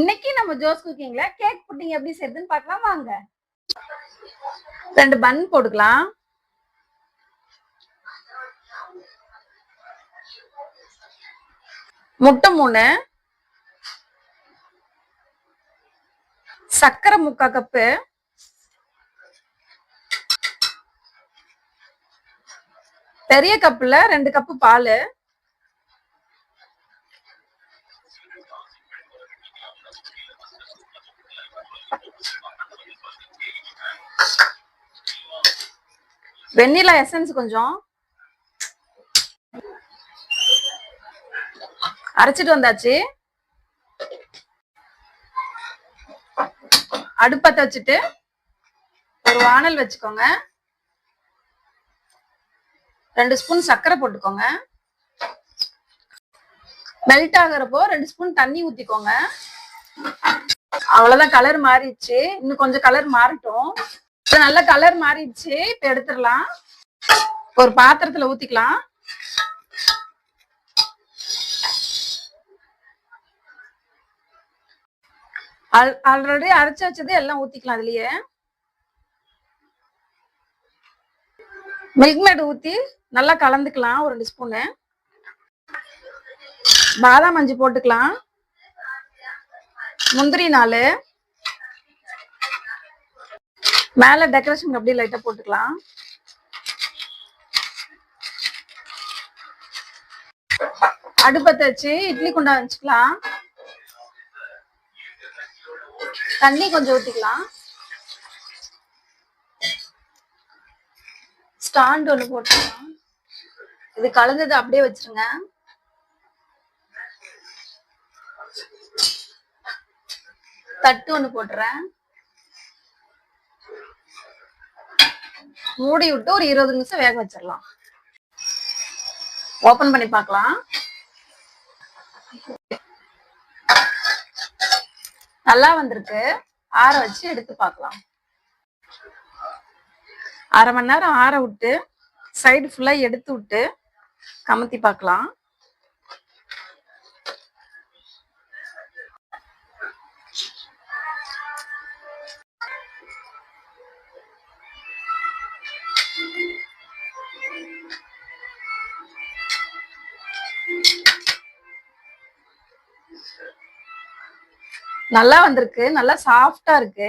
இன்னைக்கு நம்ம Jose குக்கிங்ல cake pudding எப்படி செய்யறதுன்னு பார்க்கலாம் வாங்க. 2 பன் போட்டுக்கலாம். முட்டை 3, சர்க்கரை 3/4 கப்பு, பெரிய கப்புல 2 கப்பு பால், வெண்ணிலா எசன்ஸ் கொஞ்சம், அரைச்சிட்டு வந்தாச்சு. அடுப்பத்தை வச்சுட்டு ஒரு வானல் வச்சுக்கோங்க. 2 ஸ்பூன் சர்க்கரை போட்டுக்கோங்க. மெல்ட் ஆகிறப்போ 2 ஸ்பூன் தண்ணி ஊத்திக்கோங்க. அவ்வளவுதான், கலர் மாறிடுச்சு. இன்னும் கொஞ்சம் கலர் மாறட்டும். நல்ல கலர் மாறிடுச்சு. இப்ப எடுத்துடலாம். ஒரு பாத்திரத்துல ஊத்திக்கலாம். ஆல்ரெடி அரைச்சு வச்சது எல்லாம் ஊத்திக்கலாம். அதுலயே மில்க் மேட் ஊத்தி நல்லா கலந்துக்கலாம். ஒரு 2 ஸ்பூனு பாதாம் மஞ்சி போட்டுக்கலாம். முந்திரி 4, மேல டெக்கரேஷன் அப்படியே லைட்டா போட்டுக்கலாம். அடுப்பத்தை வச்சு இட்லி குண்டா வச்சுக்கலாம். தண்ணி கொஞ்சம் ஊத்திக்கலாம். ஸ்டாண்ட் ஒண்ணு போட்டுக்கலாம். இது கலந்தது அப்படியே வச்சிருங்க. தட்டு ஒண்ணு போட்டுறேன். மூடி விட்டு ஒரு 20 நிமிஷம் வேக வச்சிடலாம். ஓபன் பண்ணி பார்க்கலாம். நல்லா வந்திருக்கு. ஆற வச்சு எடுத்து பார்க்கலாம். அரை மணி நேரம் ஆற விட்டு சைடு ஃபுல்லா எடுத்து விட்டு கமத்தி பார்க்கலாம். நல்லா வந்திருக்கு. நல்லா சாஃப்டா இருக்கு.